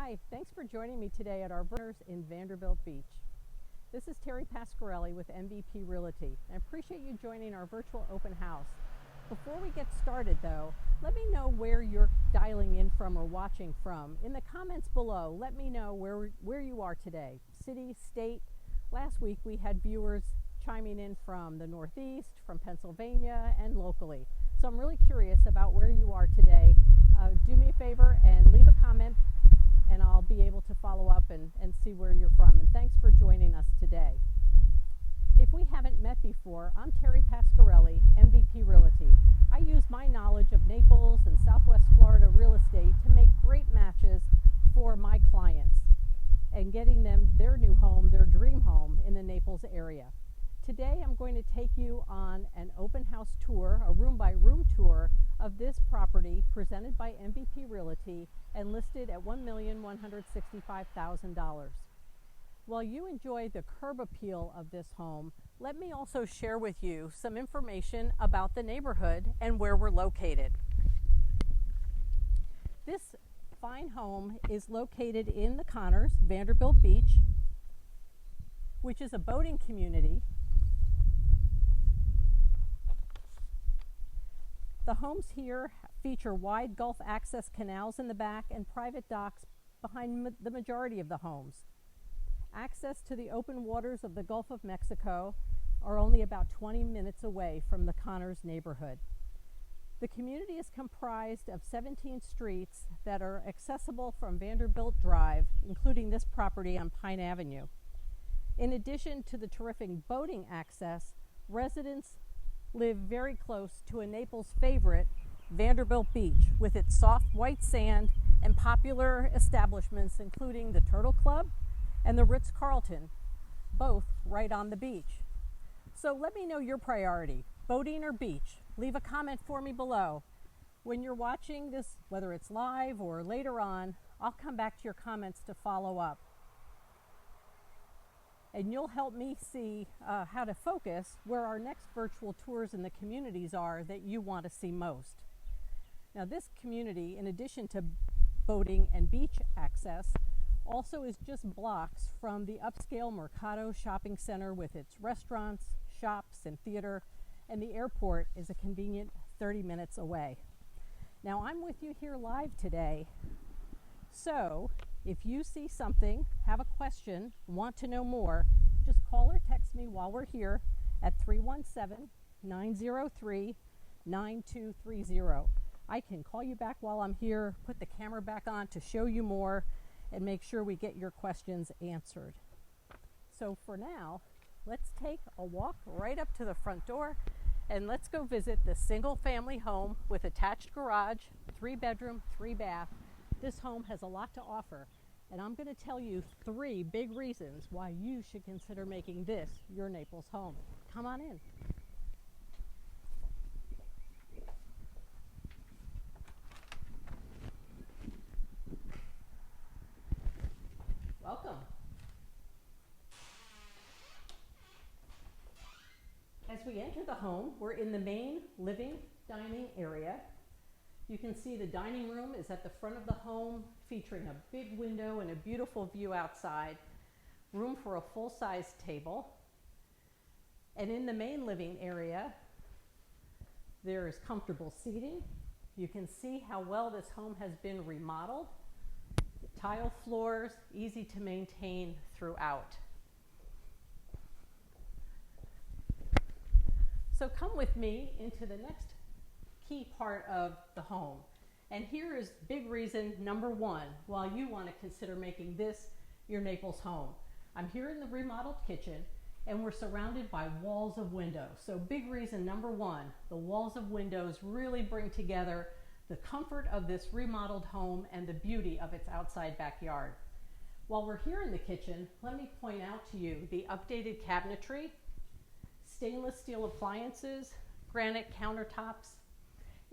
Hi, thanks for joining me today at our Conners in Vanderbilt Beach. This is Terry Pasquarelli with MVP Realty. I appreciate you joining our virtual open house. Before we get started though, let me know where you're dialing in from or watching from. In the comments below, let me know where you are today. City, state. Last week we had viewers chiming in from the Northeast, from Pennsylvania, and locally. So I'm really curious about where you are today. Do me a favor and leave a comment, and I'll be able to follow up and see where you're from. And thanks for joining us today. If we haven't met before, I'm Terry Pasquarelli, MVP Realty. I use my knowledge of Naples and Southwest Florida real estate to make great matches for my clients and getting them their new home, their dream home in the Naples area. Today I'm going to take you on an open house tour, a room by room tour of this property presented by MVP Realty and listed at $1,165,000. While you enjoy the curb appeal of this home, let me also share with you some information about the neighborhood and where we're located. This fine home is located in the Conners Vanderbilt Beach, which is a boating community. The homes here feature wide Gulf access canals in the back and private docks behind the majority of the homes. Access to the open waters of the Gulf of Mexico are only about 20 minutes away from the Conners neighborhood. The community is comprised of 17 streets that are accessible from Vanderbilt Drive, including this property on Pine Avenue. In addition to the terrific boating access, residents live very close to a Naples favorite, Vanderbilt Beach, with its soft white sand and popular establishments including the Turtle Club and the Ritz-Carlton, both right on the beach. So let me know your priority, boating or beach. Leave a comment for me below. When you're watching this, whether it's live or later on, I'll come back to your comments to follow up. And you'll help me see how to focus where our next virtual tours in the communities are that you want to see most. Now this community, in addition to boating and beach access, also is just blocks from the upscale Mercado shopping center with its restaurants, shops, and theater, and the airport is a convenient 30 minutes away. Now I'm with you here live today, so if you see something, have a question, want to know more, just call or text me while we're here at 317-903-9230. I can call you back while I'm here, put the camera back on to show you more, and make sure we get your questions answered. So for now, let's take a walk right up to the front door and let's go visit the single family home with attached garage, 3-bedroom, 3-bath. This home has a lot to offer, and I'm going to tell you 3 big reasons why you should consider making this your Naples home. Come on in. Welcome. As we enter the home, we're in the main living dining area. You can see the dining room is at the front of the home, featuring a big window and a beautiful view outside, room for a full-size table. And in the main living area, there is comfortable seating. You can see how well this home has been remodeled. Tile floors, easy to maintain throughout. So come with me into the next key part of the home. And here is big reason number 1 why you want to consider making this your Naples home. I'm here in the remodeled kitchen and we're surrounded by walls of windows. So big reason number 1, the walls of windows really bring together the comfort of this remodeled home and the beauty of its outside backyard. While we're here in the kitchen, let me point out to you the updated cabinetry, stainless steel appliances, granite countertops,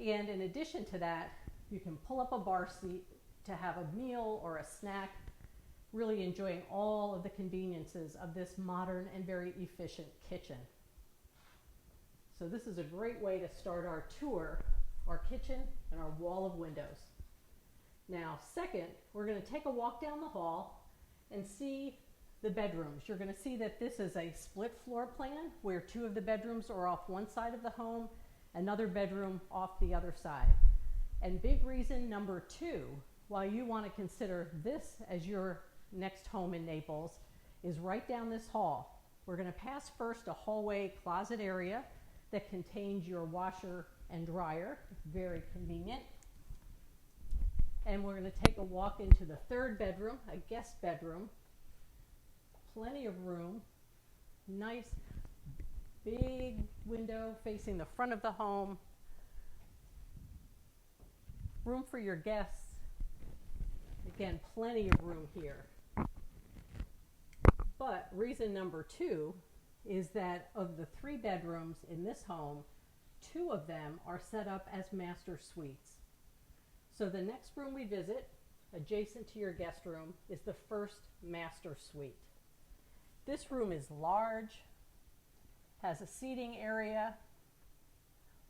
and in addition to that, you can pull up a bar seat to have a meal or a snack, really enjoying all of the conveniences of this modern and very efficient kitchen. So this is a great way to start our tour, our kitchen and our wall of windows. Now, second, we're going to take a walk down the hall and see the bedrooms. You're going to see that this is a split floor plan where two of the bedrooms are off one side of the home, another bedroom off the other side. And big reason number two, why you want to consider this as your next home in Naples, is right down this hall. We're going to pass first a hallway closet area that contains your washer and dryer, very convenient. And we're going to take a walk into the third bedroom, a guest bedroom. Plenty of room, nice big window facing the front of the home, room for your guests. Again, plenty of room here. But reason number two is that of the 3 bedrooms in this home, 2 of them are set up as master suites. So the next room we visit, adjacent to your guest room, is the first master suite. This room is large, has a seating area,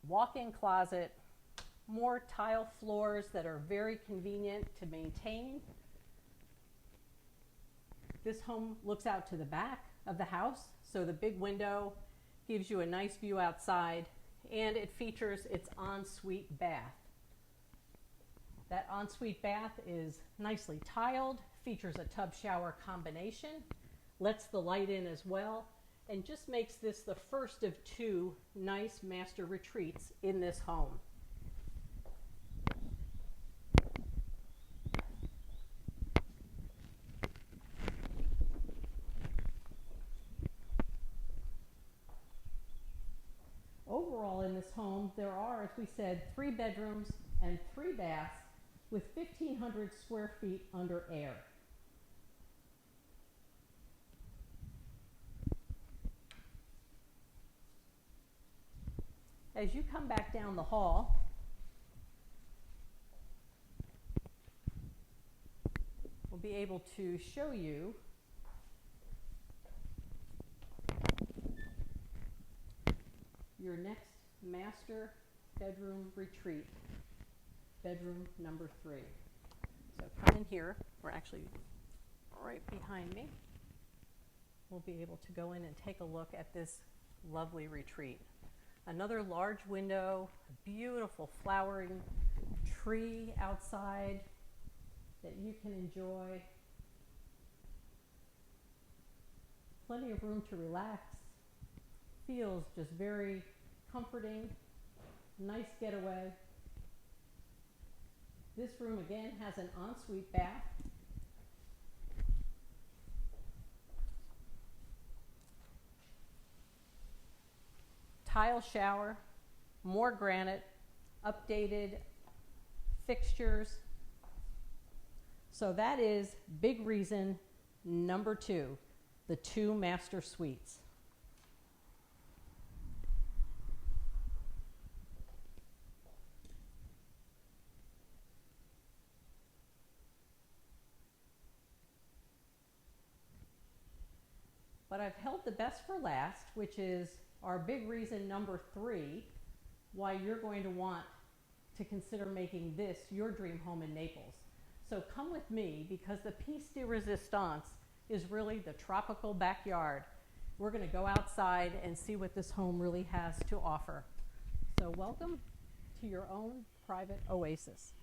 walk-in closet, more tile floors that are very convenient to maintain. This home looks out to the back of the house, so the big window gives you a nice view outside, and it features its ensuite bath. That ensuite bath is nicely tiled, features a tub shower combination, lets the light in as well, and just makes this the first of 2 nice master retreats in this home. Overall in this home, there are, as we said, 3 bedrooms and 3 baths with 1,500 square feet under air. As you come back down the hall, we'll be able to show you your next master bedroom retreat, bedroom number 3. So come in here. We're actually right behind me. We'll be able to go in and take a look at this lovely retreat. Another large window, a beautiful flowering tree outside that you can enjoy. Plenty of room to relax. Feels just very comforting. Nice getaway. This room again has an ensuite bath. Tile shower, more granite, updated fixtures. So that is big reason number 2, the 2 master suites. But I've held the best for last, which is our big reason number 3, why you're going to want to consider making this your dream home in Naples. So come with me, because the piece de resistance is really the tropical backyard. We're going to go outside and see what this home really has to offer. So welcome to your own private oasis.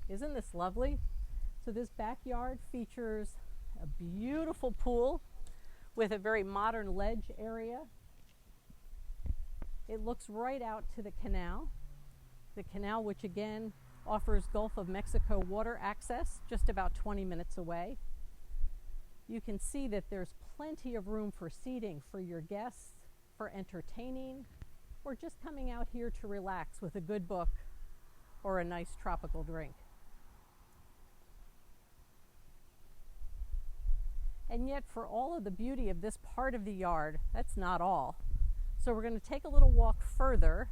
Isn't this lovely? So this backyard features a beautiful pool with a very modern ledge area. It looks right out to the canal which again offers Gulf of Mexico water access just about 20 minutes away. You can see that there's plenty of room for seating for your guests, for entertaining, or just coming out here to relax with a good book or a nice tropical drink. And yet, for all of the beauty of this part of the yard, that's not all. So we're going to take a little walk further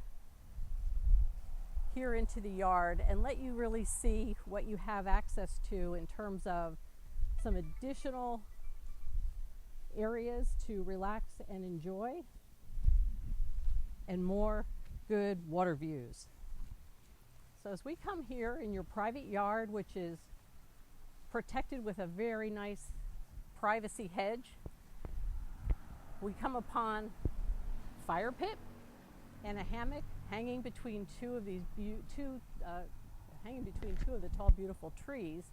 here into the yard and let you really see what you have access to in terms of some additional areas to relax and enjoy, and more good water views. So as we come here in your private yard, which is protected with a very nice privacy hedge, we come upon fire pit and a hammock hanging between two of the tall, beautiful trees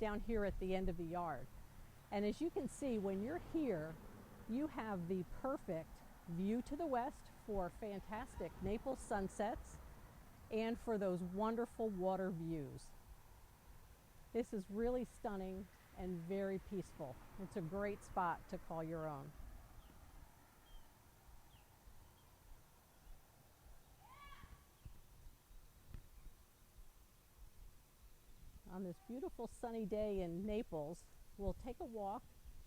down here at the end of the yard. And as you can see, when you're here, you have the perfect view to the west for fantastic Naples sunsets and for those wonderful water views. This is really stunning and very peaceful. It's a great spot to call your own. On this beautiful sunny day in Naples, we'll take a walk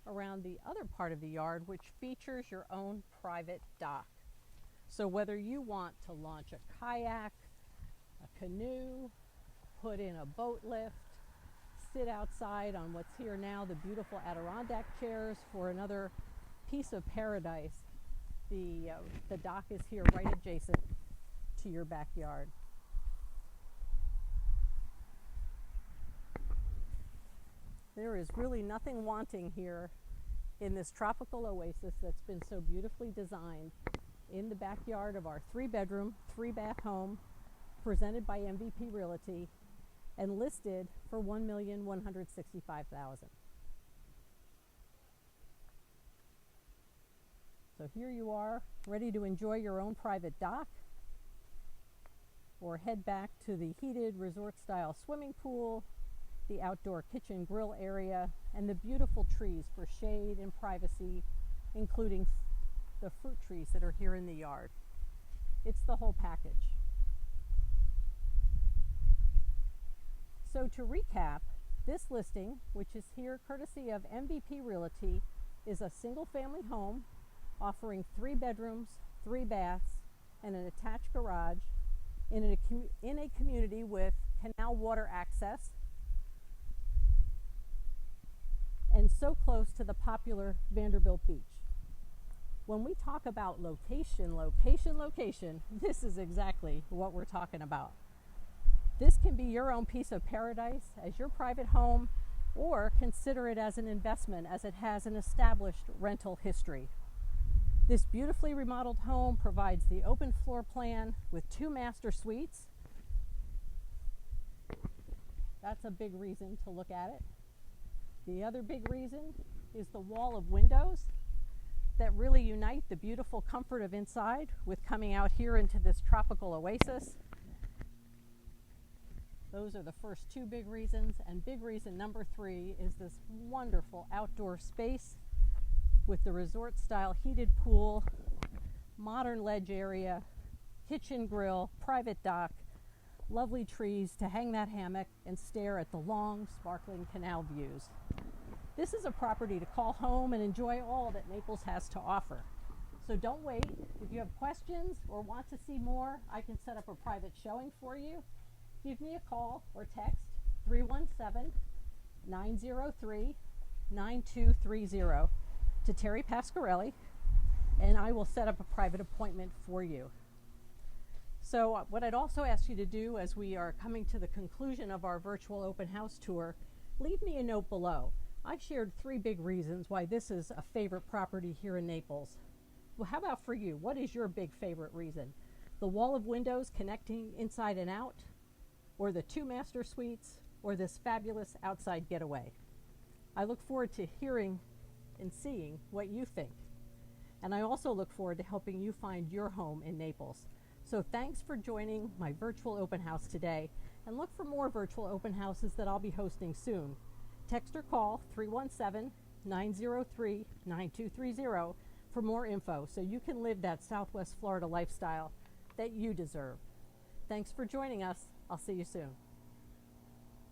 around the other part of the yard, which features your own private dock. So whether you want to launch a kayak, a canoe, put in a boat lift, sit outside on what's here now, the beautiful Adirondack chairs for another piece of paradise, the dock is here right adjacent to your backyard. There is really nothing wanting here in this tropical oasis that's been so beautifully designed in the backyard of our 3-bedroom, 3-bath home presented by MVP Realty and listed for $1,165,000. So here you are, ready to enjoy your own private dock or head back to the heated resort-style swimming pool, the outdoor kitchen grill area, and the beautiful trees for shade and privacy, including the fruit trees that are here in the yard. It's the whole package. So to recap, this listing, which is here courtesy of MVP Realty, is a single-family home offering 3 bedrooms, 3 baths, and an attached garage in a community with canal water access, and so close to the popular Vanderbilt Beach. When we talk about location, this is exactly what we're talking about. This can be your own piece of paradise as your private home, or consider it as an investment as it has an established rental history. This beautifully remodeled home provides the open floor plan with 2 master suites. That's a big reason to look at it. The other big reason is the wall of windows that really unite the beautiful comfort of inside with coming out here into this tropical oasis. Those are the first 2 big reasons, and big reason number 3 is this wonderful outdoor space with the resort-style heated pool, modern ledge area, kitchen grill, private dock, lovely trees to hang that hammock and stare at the long, sparkling canal views. This is a property to call home and enjoy all that Naples has to offer. So don't wait. If you have questions or want to see more, I can set up a private showing for you. Give me a call or text 317-903-9230 to Terry Pasquarelli, and I will set up a private appointment for you. So what I'd also ask you to do as we are coming to the conclusion of our virtual open house tour, leave me a note below. I've shared 3 big reasons why this is a favorite property here in Naples. Well, how about for you? What is your big favorite reason? The wall of windows connecting inside and out, or the 2 master suites, or this fabulous outside getaway? I look forward to hearing and seeing what you think. And I also look forward to helping you find your home in Naples. So thanks for joining my virtual open house today, and look for more virtual open houses that I'll be hosting soon. Text or call 317-903-9230 for more info so you can live that Southwest Florida lifestyle that you deserve. Thanks for joining us. I'll see you soon.